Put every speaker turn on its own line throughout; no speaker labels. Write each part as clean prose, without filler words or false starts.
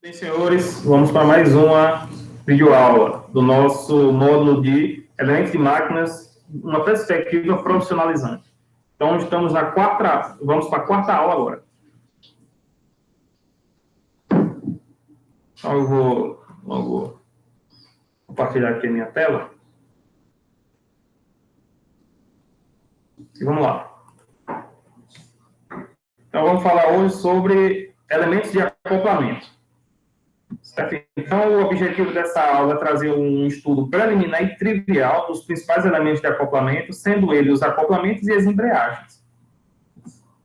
Bem, senhores, vamos para mais uma videoaula do nosso módulo de elementos de máquinas, uma perspectiva profissionalizante. Então, estamos vamos para a quarta aula agora. Então, eu vou logo compartilhar aqui a minha tela. E vamos lá. Então, vamos falar hoje sobre elementos de acoplamento. Certo? Então, o objetivo dessa aula é trazer um estudo preliminar e trivial dos principais elementos de acoplamento, sendo eles os acoplamentos e as embreagens.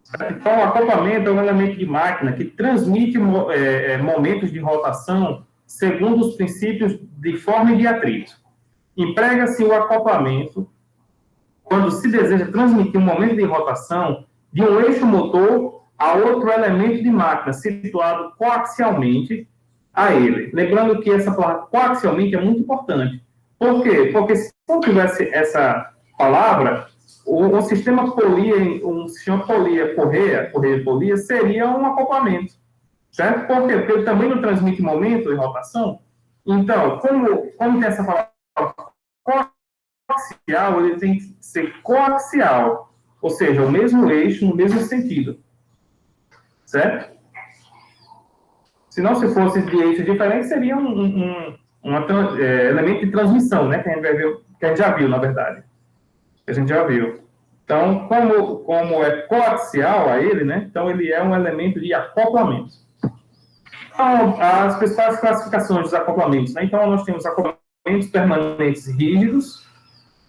Certo? Então, o acoplamento é um elemento de máquina que transmite momentos de rotação segundo os princípios de forma e de atrito. Emprega-se o acoplamento quando se deseja transmitir um momento de rotação de um eixo motor a outro elemento de máquina situado coaxialmente a ele. Lembrando que essa palavra coaxialmente é muito importante. Por quê? Porque se não tivesse essa palavra, o sistema correia-polia seria um acoplamento. Certo? Por quê? Porque ele também não transmite momento de rotação. Então, como tem essa palavra coaxial, ele tem que ser coaxial, ou seja, o mesmo eixo, no mesmo sentido. Certo? Senão, se fosse de eixos diferentes, seria um elemento de transmissão, né? Que a gente já viu, na verdade. Que a gente já viu. Então, como é coaxial a ele, né? Então, ele é um elemento de acoplamento. Então, as principais classificações dos acoplamentos, né? Então, nós temos acoplamentos permanentes rígidos,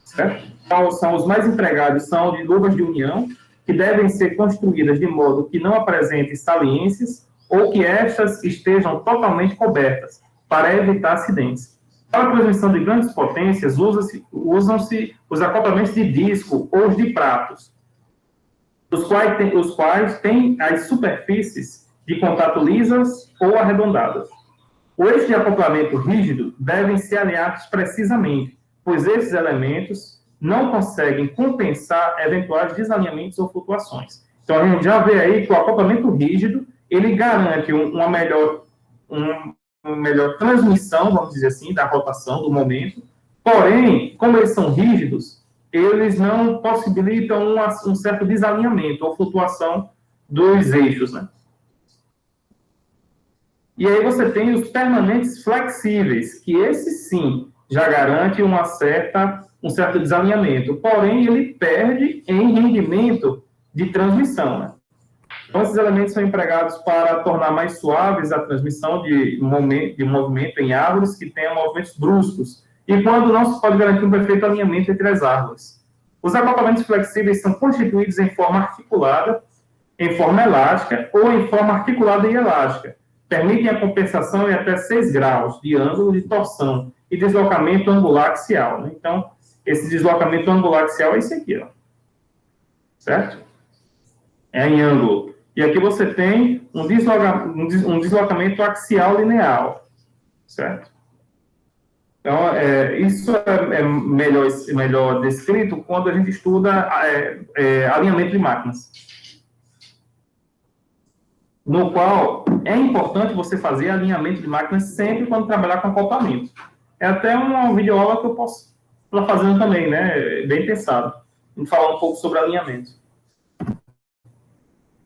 certo? Então, são os mais empregados, são de luvas de união, que devem ser construídas de modo que não apresentem saliências ou que estas estejam totalmente cobertas, para evitar acidentes. Para a transmissão de grandes potências, usam-se os acoplamentos de disco ou os de pratos, os quais têm as superfícies de contato lisas ou arredondadas. O eixo de acoplamento rígido devem ser alinhados precisamente, pois esses elementos não conseguem compensar eventuais desalinhamentos ou flutuações. Então, a gente já vê aí que o acoplamento rígido ele garante uma melhor transmissão, vamos dizer assim, da rotação, do momento. Porém, como eles são rígidos, eles não possibilitam um certo desalinhamento ou flutuação dos eixos, né? E aí você tem os permanentes flexíveis, que esse sim já garante um certo desalinhamento. Porém, ele perde em rendimento de transmissão, né? Então, esses elementos são empregados para tornar mais suaves a transmissão de movimento em árvores que tenham movimentos bruscos, e quando não se pode garantir um perfeito alinhamento entre as árvores. Os acoplamentos flexíveis são constituídos em forma articulada, em forma elástica ou em forma articulada e elástica. Permitem a compensação em até 6 graus de ângulo de torção e deslocamento angular axial, né? Então, esse deslocamento angular axial é esse aqui, ó. Certo? É em ângulo. E aqui você tem um deslocamento axial linear, certo? Então, isso é melhor descrito quando a gente estuda alinhamento de máquinas, no qual é importante você fazer alinhamento de máquinas sempre quando trabalhar com acoplamento. É até uma videoaula que eu posso estar fazendo também, né? Bem pensado. Vamos falar um pouco sobre alinhamento.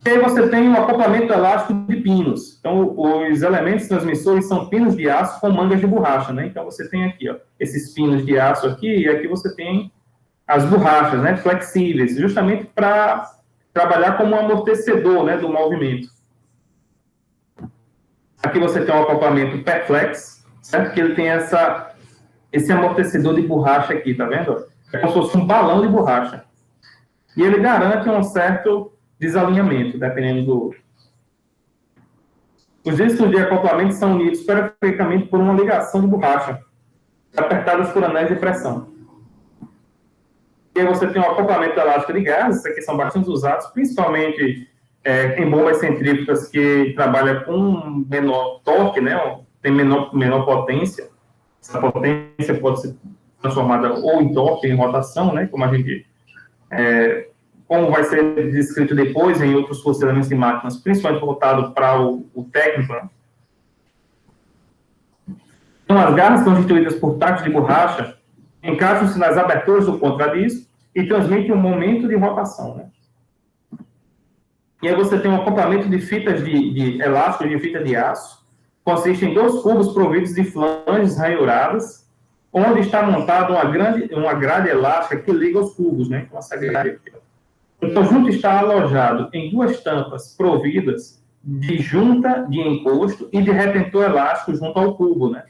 E aí você tem um acoplamento elástico de pinos. Então, os elementos transmissores são pinos de aço com mangas de borracha, né? Então, você tem aqui, ó, esses pinos de aço aqui, e aqui você tem as borrachas, né, flexíveis, justamente para trabalhar como um amortecedor, né, do movimento. Aqui você tem um acoplamento Perflex, certo? Que ele tem esse amortecedor de borracha aqui, tá vendo? É como se fosse um balão de borracha. E ele garante um certo desalinhamento, dependendo do... Os discos de acoplamento são unidos perfeitamente por uma ligação de borracha, apertadas por anéis de pressão. E aí você tem um acoplamento elástico de gases, aqui são bastante usados, principalmente em bombas centrífugas que trabalham com menor torque, né? Tem menor potência. Essa potência pode ser transformada ou em torque, em rotação, né? Como a gente... como vai ser descrito depois em outros procedimentos de máquinas, principalmente voltado para o técnico, né? Então, as garras constituídas por tacos de borracha encaixam-se nas aberturas do contradisco e transmitem um momento de rotação, né? E aí você tem um acoplamento de fitas de elásticos de fita de aço, consiste em 2 cubos providos de flanges ranhuradas, onde está montada uma grade elástica que liga os cubos, né? Então, essa grade aqui. O conjunto está alojado em 2 tampas providas de junta de encosto e de retentor elástico junto ao cubo, né?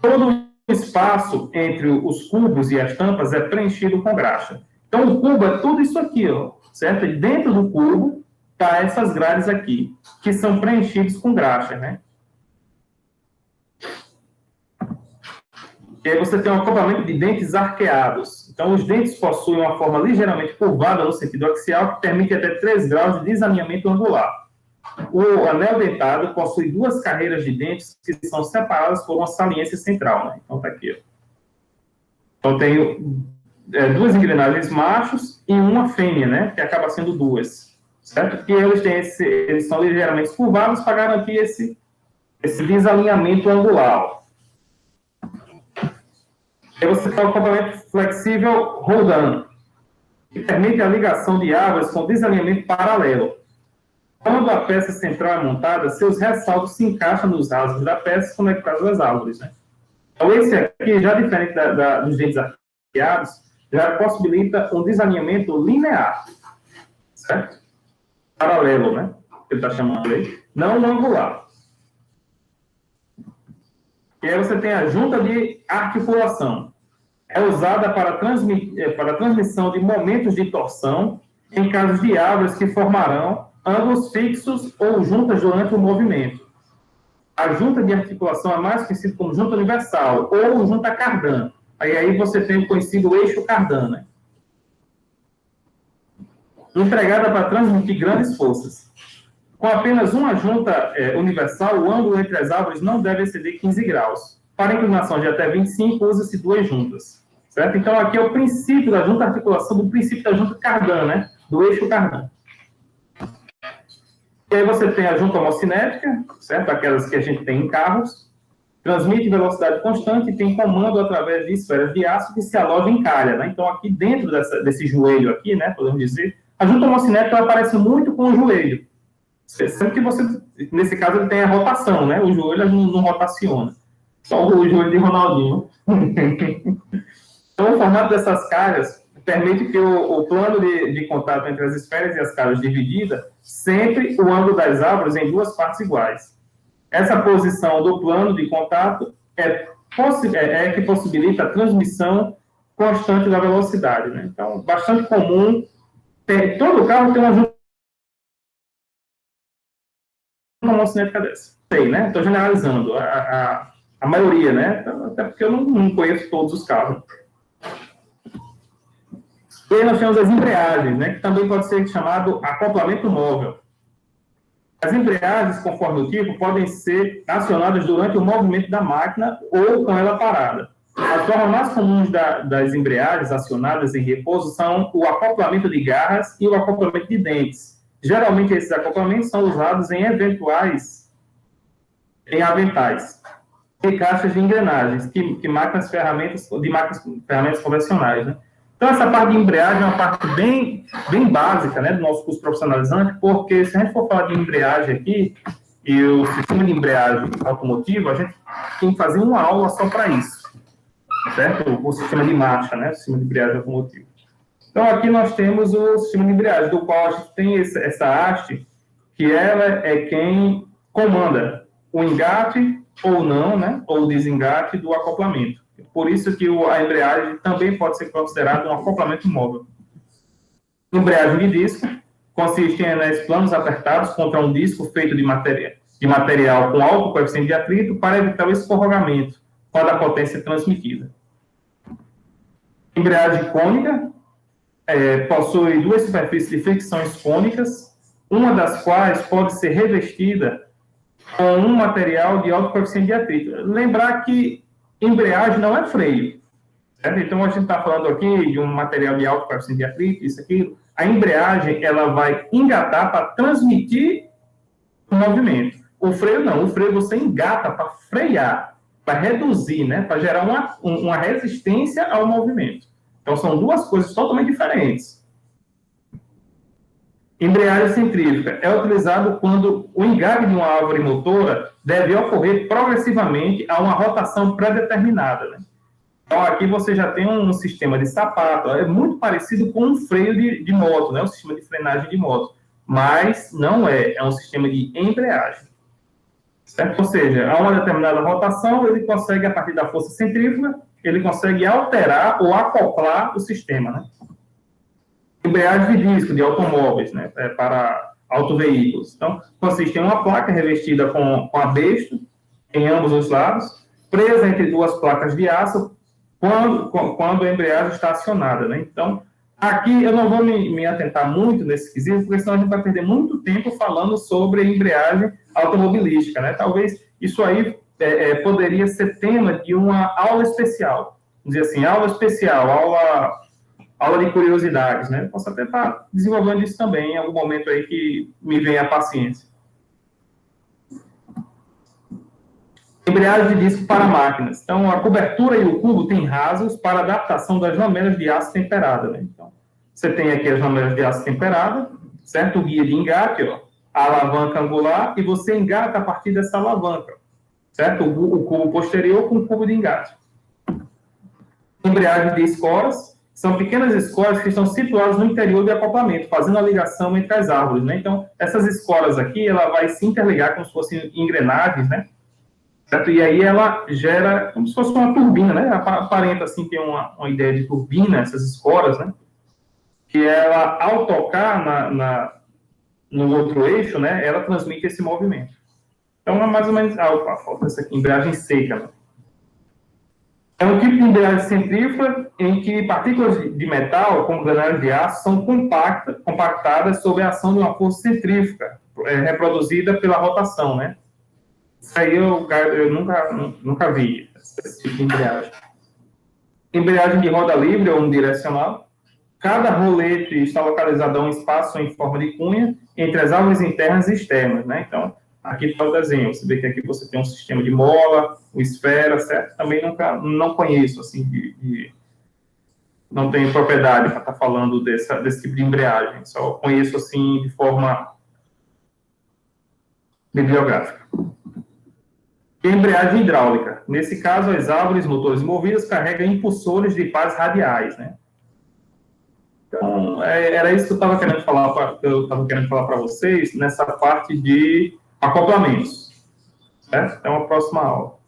Todo o espaço entre os cubos e as tampas é preenchido com graxa. Então, o cubo é tudo isso aqui, ó, certo? E dentro do cubo tá essas grades aqui, que são preenchidas com graxa, né? E aí você tem um acoplamento de dentes arqueados. Então, os dentes possuem uma forma ligeiramente curvada no sentido axial, que permite até 3 graus de desalinhamento angular. O anel dentado possui 2 carreiras de dentes que são separadas por uma saliência central, né? Então, tá aqui, ó. Então, tenho 2 engrenagens machos e uma fêmea, né? Que acaba sendo 2, certo? E eles são ligeiramente curvados para garantir esse desalinhamento angular. Aí você tem o acoplamento flexível Roldan, que permite a ligação de árvores com desalinhamento paralelo. Quando a peça central é montada, seus ressaltos se encaixam nos rasgos da peça conectados às árvores, né? Então, esse aqui, já diferente dos dentes arqueados, já possibilita um desalinhamento linear, certo? Paralelo, né? Que ele está chamando aí. Não angular. E aí você tem a junta de articulação. É usada para transmissão de momentos de torção em casos de árvores que formarão ângulos fixos ou juntas durante o movimento. A junta de articulação é mais conhecida como junta universal ou junta cardan. Aí você tem o conhecido eixo cardan, né? Empregada para transmitir grandes forças. Com apenas uma junta universal, o ângulo entre as árvores não deve exceder 15 graus. Para inclinação de até 25, usa-se 2 juntas. Certo? Então, aqui é o princípio da junta articulação, do princípio da junta cardan, né? Do eixo cardan. E aí você tem a junta homocinética, certo? Aquelas que a gente tem em carros. Transmite velocidade constante e tem comando através de esferas de aço que se alojam em calha, né? Então, aqui dentro desse joelho aqui, né? Podemos dizer, a junta homocinética aparece muito com o joelho. Sendo que você, nesse caso, ele tem a rotação, né? O joelho não rotaciona. Só o joelho de Ronaldinho. Então, o formato dessas calhas permite que o plano de contato entre as esferas e as calhas dividida, sempre o ângulo das árvores em 2 partes iguais. Essa posição do plano de contato é que possibilita a transmissão constante da velocidade, né? Então, bastante comum. Todo carro tem uma junta homocinética dessa. Sei, né? Estou generalizando. A maioria, né? Até porque eu não conheço todos os carros. E aí nós temos as embreagens, né? Que também pode ser chamado acoplamento móvel. As embreagens, conforme o tipo, podem ser acionadas durante o movimento da máquina ou com ela parada. As formas mais comuns das embreagens acionadas em repouso são o acoplamento de garras e o acoplamento de dentes. Geralmente, esses acoplamentos são usados em aventais e caixas de engrenagens, de máquinas ferramentas convencionais, né? Então, essa parte de embreagem é uma parte bem básica, né, do nosso curso profissionalizante, porque se a gente for falar de embreagem aqui, e o sistema de embreagem automotivo, a gente tem que fazer uma aula só para isso, certo? O sistema de marcha, né, o sistema de embreagem automotivo. Então, aqui nós temos o sistema de embreagem, do qual a gente tem essa haste, que ela é quem comanda o engate ou não, né, ou o desengate do acoplamento. Por isso que a embreagem também pode ser considerada um acoplamento móvel. Embreagem de disco consiste em anéis planos apertados contra um disco feito de material com alto coeficiente de atrito para evitar o escorregamento quando a potência é transmitida. Embreagem cônica possui 2 superfícies de fricções cônicas, uma das quais pode ser revestida com um material de alto coeficiente de atrito. Lembrar que embreagem não é freio, certo? Então, a gente está falando aqui de um material de alto coeficiente de atrito, isso, aquilo. A embreagem, ela vai engatar para transmitir o movimento. O freio não, o freio você engata para frear, para reduzir, né? Para gerar uma resistência ao movimento. Então, são duas coisas totalmente diferentes. Embreagem centrífuga é utilizado quando o engape de uma árvore motora deve ocorrer progressivamente a uma rotação pré-determinada, né? Então, aqui você já tem um sistema de sapato, é muito parecido com um freio de moto, né? Um sistema de frenagem de moto, mas não é um sistema de embreagem. Certo? Ou seja, a uma determinada rotação, ele consegue, a partir da força centrífuga, ele consegue alterar ou acoplar o sistema, né? Embreagem de disco de automóveis, né? Para autoveículos. Então, consiste em uma placa revestida com abesto em ambos os lados, presa entre duas placas de aço, quando a embreagem está acionada, né? Então, aqui eu não vou me atentar muito nesse quesito, porque senão a gente vai perder muito tempo falando sobre embreagem automobilística, né? Talvez isso aí poderia ser tema de uma aula especial. Vamos dizer assim, aula especial, aula de curiosidades, né? Posso até estar desenvolvendo isso também em algum momento aí que me venha a paciência. Embreagem de disco para máquinas. Então, a cobertura e o cubo têm rasos para adaptação das lamelas de aço temperada, né? Então, você tem aqui as lamelas de aço temperada, certo? O guia de engate, ó, a alavanca angular, e você engata a partir dessa alavanca, certo? O cubo posterior com o cubo de engate. Embreagem de escoras. São pequenas escoras que estão situadas no interior do acoplamento, fazendo a ligação entre as árvores, né? Então, essas escoras aqui, ela vai se interligar como se fossem engrenagens, né? Certo? E aí ela gera como se fosse uma turbina, né? Aparenta, assim, ter uma ideia de turbina, essas escoras, né? Que ela, ao tocar no outro eixo, né? Ela transmite esse movimento. Então, é mais ou menos... opa, falta essa aqui, embreagem seca, né? É um tipo de embreagem centrífuga em que partículas de metal, como granular de aço, são compactadas sob a ação de uma força centrífuga, reproduzida pela rotação, né? Isso aí eu nunca vi, esse tipo de embreagem. Embreagem de roda livre ou unidirecional. Cada rolete está localizado a um espaço em forma de cunha entre as árvores internas e externas, né? Então, aqui está o desenho. Você vê que aqui você tem um sistema de mola, uma esfera, certo? Também não conheço, assim, não tenho propriedade para estar falando desse tipo de embreagem. Só conheço, assim, de forma bibliográfica. E embreagem hidráulica. Nesse caso, as árvores motores movidas carregam impulsores de pares radiais, né? Então, era isso que eu estava querendo falar para vocês nessa parte de acoplamentos. Certo? Até uma próxima aula.